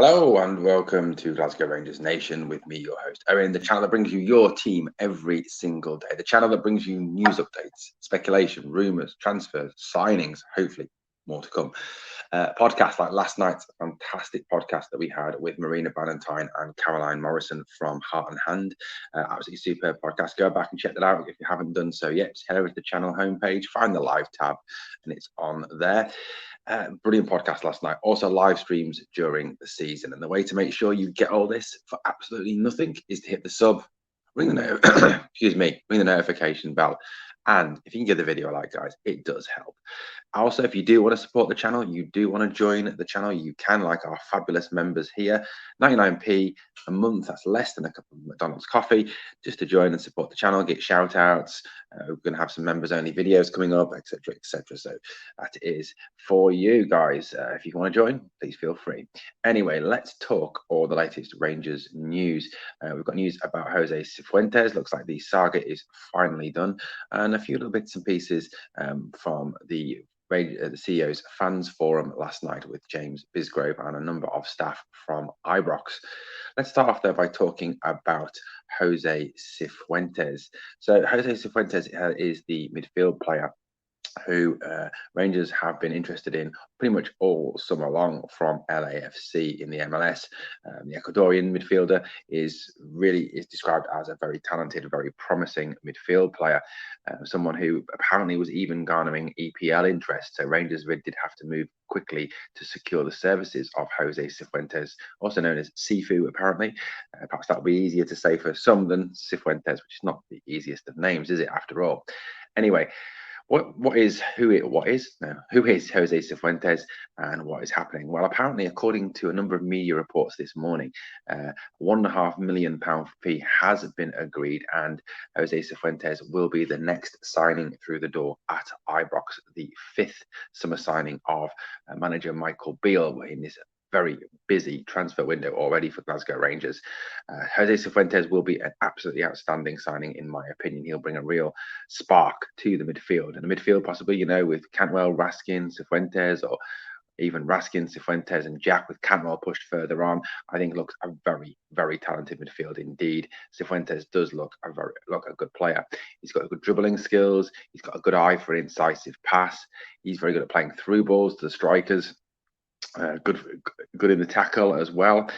Hello and welcome to Glasgow Rangers Nation with me, your host, Owen, the channel that brings you your team every single day, the channel that brings you news updates, speculation, rumours, transfers, signings, hopefully more to come. Podcast like last night's fantastic podcast that we had with Marina Ballantyne and Caroline Morrison from Heart and Hand. Absolutely superb podcast. Go back and check that out if you haven't done so yet. Just head over to the channel homepage, find the live tab, and it's on there. Brilliant podcast last night. Also live streams during the season. And the way to make sure you get all this for absolutely nothing is to hit the sub, ring the ring the notification bell. And if you can give the video a like, guys, it does help. Also, if you do want to support the channel, you do want to join the channel, you can, like our fabulous members here. 99p a month, that's less than a cup of McDonald's coffee, just to join and support the channel, get shout outs. We're going to have some members only videos coming up, etc., etc. So that is for you guys. If you want to join, please feel free. Anyway, let's talk all the latest Rangers news. We've got news about Jose Cifuentes. Looks like the saga is finally done, and a few little bits and pieces from the CEO's fans forum last night with James Bisgrove and a number of staff from Ibrox. Let's start off there by talking about Jose Cifuentes. So Jose Cifuentes is the midfield player who Rangers have been interested in pretty much all summer long from LAFC in the MLS. The Ecuadorian midfielder is described as a very talented, very promising midfield player, someone who apparently was even garnering EPL interest. So Rangers did have to move quickly to secure the services of Jose Cifuentes, also known as Sifu, apparently. Perhaps that would be easier to say for some than Cifuentes, which is not the easiest of names, is it, after all? Anyway, who is Jose Cifuentes and what is happening? Well, apparently, according to a number of media reports this morning, £1.5 million fee has been agreed, and Jose Cifuentes will be the next signing through the door at Ibrox, the fifth summer signing of manager Michael Beale in this very busy transfer window already for Glasgow Rangers. Jose Cifuentes will be an absolutely outstanding signing, in my opinion. He'll bring a real spark to the midfield. And the midfield, possibly, with Cantwell, Raskin, Cifuentes, or even Raskin, Cifuentes, and Jack with Cantwell pushed further on, I think looks a very, very talented midfield indeed. Cifuentes does look a good player. He's got good dribbling skills. He's got a good eye for an incisive pass. He's very good at playing through balls to the strikers. Good in the tackle as well.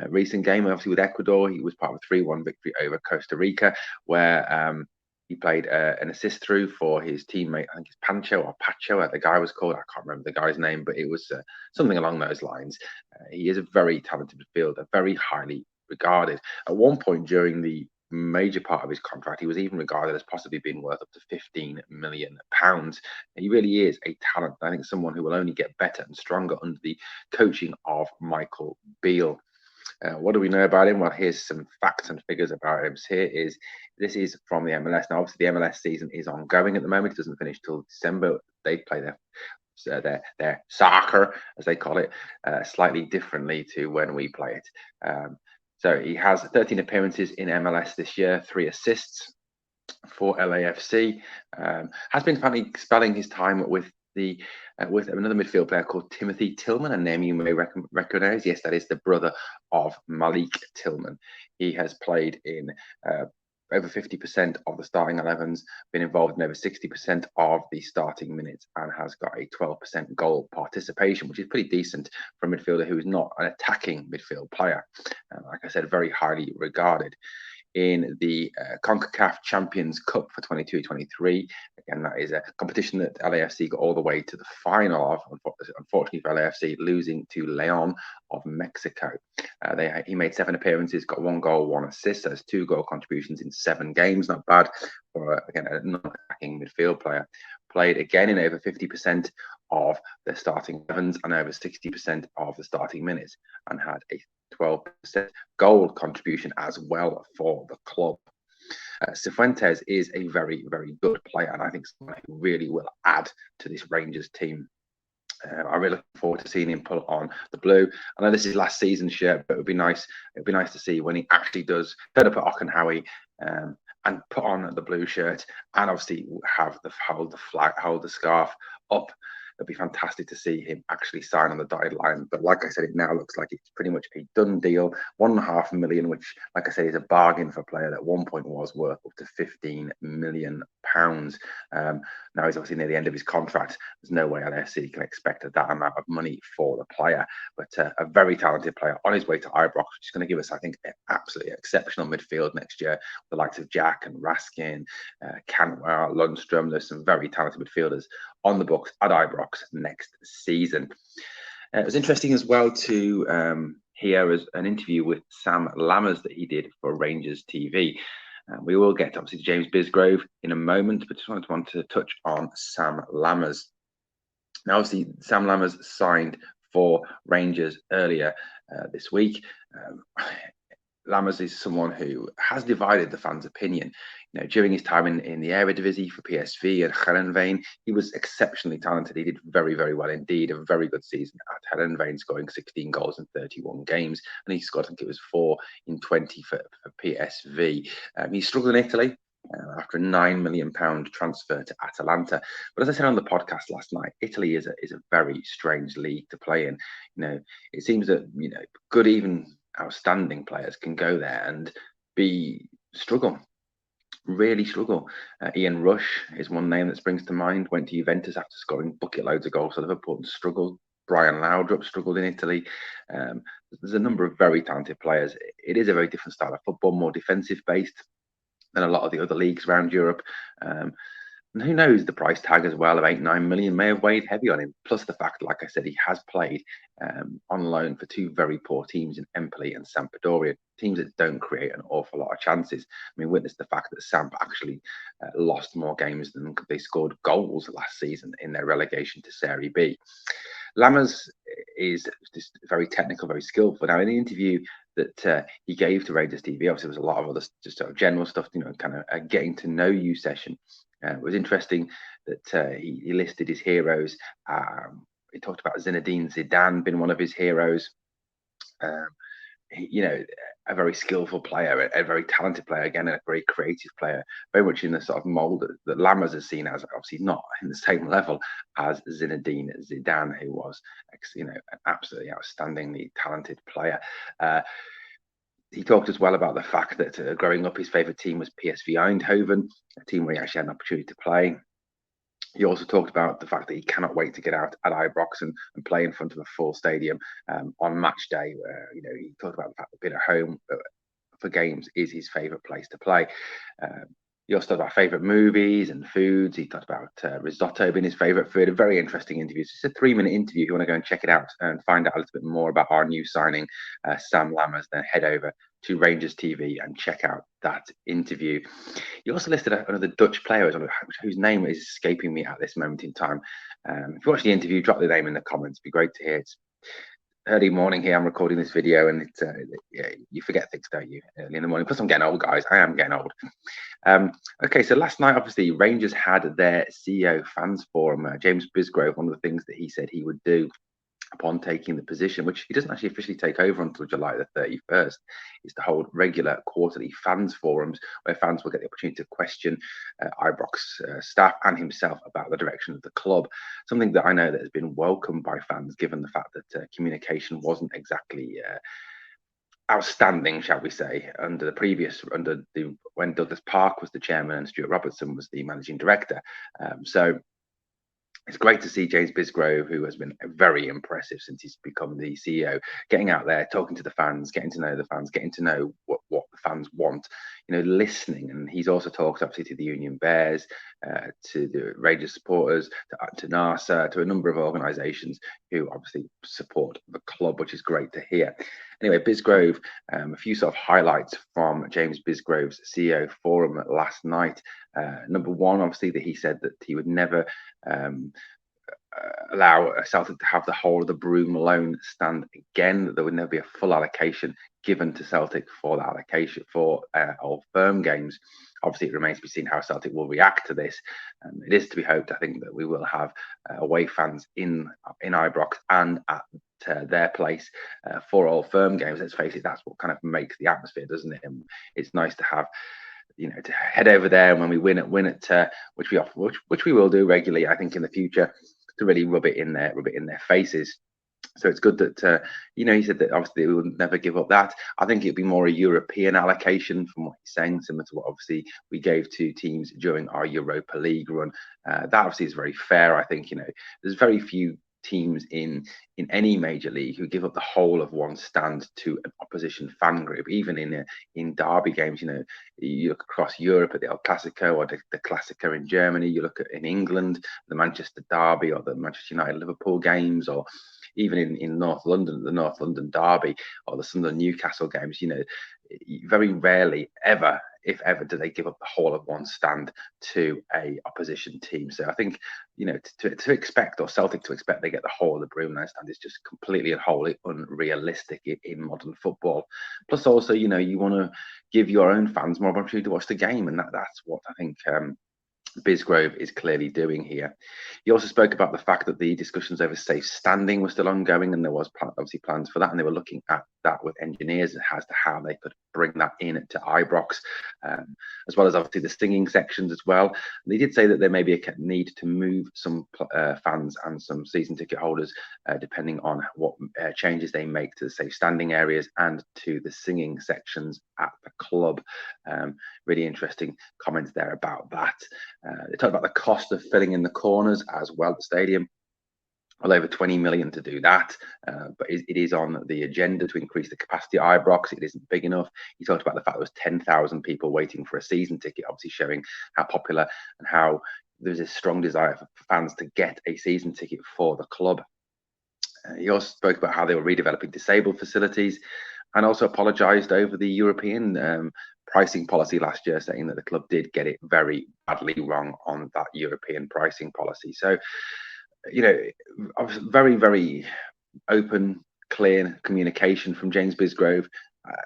Recent game, obviously, with Ecuador, he was part of a 3-1 victory over Costa Rica, where he played an assist through for his teammate. I think it's Pancho or Pacho, the guy was called. I can't remember the guy's name, but it was something along those lines. He is a very talented midfielder, very highly regarded. At one point during the major part of his contract, he was even regarded as possibly being worth up to £15 million. He really is a talent. I think someone who will only get better and stronger under the coaching of Michael Beale. What do we know about him? Well, here's some facts and figures about him. So this is from the MLS. Now, obviously, the MLS season is ongoing at the moment. It doesn't finish till December. They play their soccer, as they call it, slightly differently to when we play it. So he has 13 appearances in MLS this year, 3 assists for LAFC. Has been finally spelling his time with another midfield player called Timothy Tillman, a name you may recognize. Yes, that is the brother of Malik Tillman. He has played in over 50% of the starting 11s, been involved in over 60% of the starting minutes, and has got a 12% goal participation, which is pretty decent for a midfielder who is not an attacking midfield player. Like I said, very highly regarded. In the CONCACAF Champions Cup for 22-23. Again, that is a competition that LAFC got all the way to the final of, unfortunately for LAFC, losing to Leon of Mexico. He made 7 appearances, got 1 goal, 1 assist. So there's 2 goal contributions in 7 games. Not bad for, again, a non-attacking midfield player. Played again in over 50% of the starting 11s and over 60% of the starting minutes, and had a 12% goal contribution as well for the club. Cifuentes is a very, very good player, and I think someone who really will add to this Rangers team. I'm really looking forward to seeing him put on the blue. I know this is last season's shirt, but it would be nice. It'd be nice to see when he actually does turn up at Ockenhowie and put on the blue shirt, and obviously hold the scarf up it'd be fantastic to see him actually sign on the dotted line. But like I said, it now looks like it's pretty much a done deal. £1.5 million, which, like I said, is a bargain for a player that at one point was worth up to £15 million. Now he's obviously near the end of his contract. There's no way LSC can expect that amount of money for the player, but a very talented player on his way to Ibrox, which is going to give us, I think, an absolutely exceptional midfield next year. The likes of Jack and Raskin, Cantwell, Lundstrom. There's some very talented midfielders on the books at Ibrox next season. It was interesting as well to hear an interview with Sam Lammers that he did for Rangers TV. We will get obviously to James Bisgrove in a moment, but just want to touch on Sam Lammers. Now, obviously, Sam Lammers signed for Rangers earlier this week. Lammers is someone who has divided the fans' opinion. During his time in the Eredivisie for PSV and Heerenveen, he was exceptionally talented. He did very, very well indeed. A very good season at Heerenveen, scoring 16 goals in 31 games. And he scored, I think it was 4 in 20 for PSV. He struggled in Italy after a £9 million transfer to Atalanta. But as I said on the podcast last night, Italy is a very strange league to play in. It seems that, good, even outstanding players can go there and really struggle. Ian Rush is one name that springs to mind. Went to Juventus after scoring bucket loads of goals for Liverpool and struggled. Brian Laudrup struggled in Italy. There's a number of very talented players. It is a very different style of football, more defensive based than a lot of the other leagues around Europe. And who knows, the price tag as well of £8-9 million may have weighed heavy on him. Plus the fact, like I said, he has played on loan for two very poor teams in Empoli and Sampdoria, teams that don't create an awful lot of chances. I mean, witness the fact that Samp actually lost more games than they scored goals last season in their relegation to Serie B. Lammers is just very technical, very skillful. Now, in the interview that he gave to Rangers TV, obviously there was a lot of other just sort of general stuff, kind of a getting to know you session. It was interesting that he listed his heroes. He talked about Zinedine Zidane being one of his heroes. A very skillful player, a very talented player, again, a very creative player, very much in the sort of mould that Lammers has seen as, obviously not in the same level as Zinedine Zidane, who was, an absolutely outstandingly talented player. He talked as well about the fact that growing up, his favourite team was PSV Eindhoven, a team where he actually had an opportunity to play. He also talked about the fact that he cannot wait to get out at Ibrox and play in front of a full stadium on match day. He talked about the fact that being at home for games is his favourite place to play. He also talked about favourite movies and foods. He talked about risotto being his favourite food. A very interesting interview. It's just a 3-minute interview. If you want to go and check it out and find out a little bit more about our new signing, Sam Lammers, then head over to Rangers TV and check out that interview. He also listed another Dutch player whose name is escaping me at this moment in time. If you watch the interview, drop the name in the comments. It'd be great to hear. It's early morning here. I'm recording this video, and you forget things, don't you? Early in the morning. Plus, I'm getting old, guys. I am getting old. Okay, so last night, obviously, Rangers had their CEO fans forum. James Bisgrove, one of the things that he said he would do upon taking the position, which he doesn't actually officially take over until July the 31st, is to hold regular quarterly fans forums where fans will get the opportunity to question Ibrox staff and himself about the direction of the club. Something that I know that has been welcomed by fans, given the fact that communication wasn't exactly outstanding, shall we say, when Douglas Park was the chairman and Stuart Robertson was the managing director. So it's great to see James Bisgrove, who has been very impressive since he's become the CEO, getting out there, talking to the fans, getting to know the fans, getting to know what the fans want, listening. And he's also talked, obviously, to the Union Bears, to the Rangers supporters, to NASA, to a number of organisations who obviously support the club, which is great to hear. Anyway, Bisgrove, a few sort of highlights from James Bisgrove's CEO forum last night. Number one, obviously, that he said that he would never allow Celtic to have the whole of the Broom loan stand again, that there would never be a full allocation given to Celtic for that allocation for all firm games. Obviously, it remains to be seen how Celtic will react to this. It is to be hoped, I think, that we will have away fans in Ibrox and at their place for all firm games. Let's face it, that's what kind of makes the atmosphere, doesn't it? And it's nice to have, to head over there, and when we win at which we will do regularly, I think, in the future, to really rub it in their faces. So it's good that he said that obviously we would never give up that. I think it'd be more a European allocation from what he's saying, similar to what obviously we gave to teams during our Europa League run. That obviously is very fair. I think there's very few teams in any major league who give up the whole of one stand to an opposition fan group. Even in derby games, you look across Europe at the El Clasico or the Clasico in Germany. You look at in England, the Manchester Derby or the Manchester United Liverpool games, or even in North London, the North London Derby or some of the Newcastle games. Very rarely ever, if ever, do they give up the whole of one stand to a opposition team. So I think to expect, or Celtic to expect, they get the whole of the Broomloan stand is just completely and wholly unrealistic in modern football. Plus, also, you want to give your own fans more opportunity to watch the game, and that's what I think Bisgrove is clearly doing here. He also spoke about the fact that the discussions over safe standing were still ongoing, and there was obviously plans for that, and they were looking at that with engineers as to how they could bring that in to Ibrox, as well as obviously the singing sections as well. And they did say that there may be a need to move some fans and some season ticket holders, depending on what changes they make to the safe standing areas and to the singing sections at the club. Really interesting comments there about that. They talked about the cost of filling in the corners as well at the stadium. Well, over 20 million to do that, but it is on the agenda to increase the capacity at Ibrox. It isn't big enough. He talked about the fact there was 10,000 people waiting for a season ticket, obviously showing how popular and how there's a strong desire for fans to get a season ticket for the club. He also spoke about how they were redeveloping disabled facilities, and also apologised over the European pricing policy last year, saying that the club did get it very badly wrong on that European pricing policy. So, very, very open, clear communication from James Bisgrove.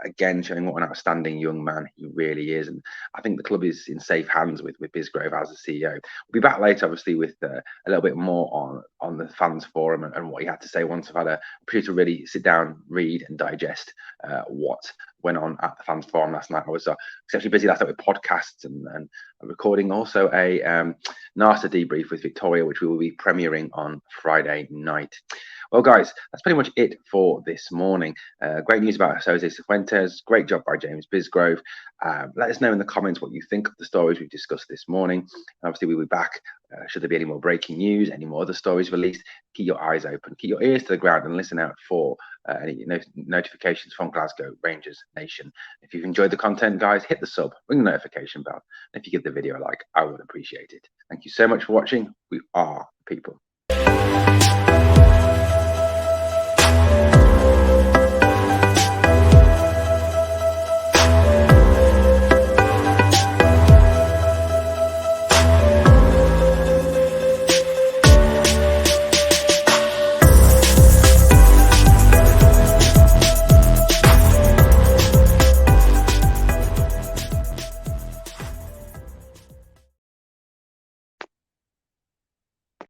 Again, showing what an outstanding young man he really is. And I think the club is in safe hands with Bisgrove as the CEO. We'll be back later, obviously, with a little bit more on the fans forum and what he had to say once I've had a opportunity to really sit down, read and digest what went on at the fans forum last night. I was exceptionally busy last night with podcasts and recording also a NASA debrief with Victoria, which we will be premiering on Friday night. Well, guys, that's pretty much it for this morning. Great news about Jose Cifuentes. Great job by James Bisgrove. Let us know in the comments what you think of the stories we've discussed this morning. And obviously, we'll be back should there be any more breaking news, any more other stories released. Keep your eyes open, keep your ears to the ground, and listen out for any notifications from Glasgow Rangers Nation. If you've enjoyed the content, guys, hit the sub, ring the notification bell. And if you give the video a like, I would appreciate it. Thank you so much for watching. We are people.